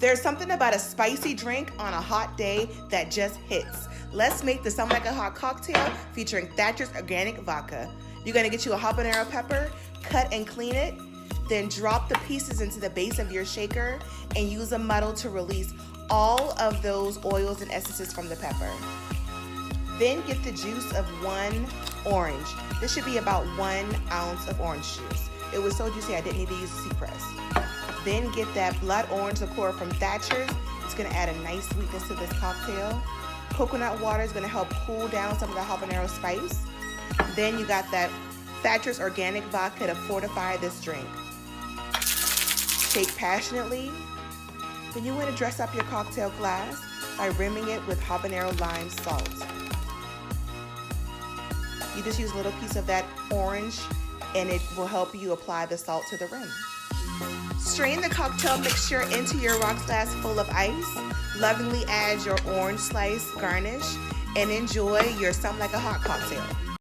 There's something about a spicy drink on a hot day that just hits. Let's make the Something Like a Hot cocktail featuring Thatcher's organic vodka. You're gonna get you a habanero pepper, cut and clean it, then drop the pieces into the base of your shaker and use a muddle to release all of those oils and essences from the pepper. Then get the juice of 1 orange. This should be about 1 ounce of orange juice. It was so juicy I didn't need to use a C-press. Then get that Blood Orange Liqueur from Thatcher. It's gonna add a nice sweetness to this cocktail. Coconut water is gonna help cool down some of the habanero spice. Then you got that Thatcher's organic vodka to fortify this drink. Shake passionately. Then you want to dress up your cocktail glass by rimming it with habanero lime salt. You just use a little piece of that orange and it will help you apply the salt to the rim. Strain the cocktail mixture into your rocks glass full of ice. Lovingly add your orange slice garnish and enjoy your Something Like a Hot cocktail.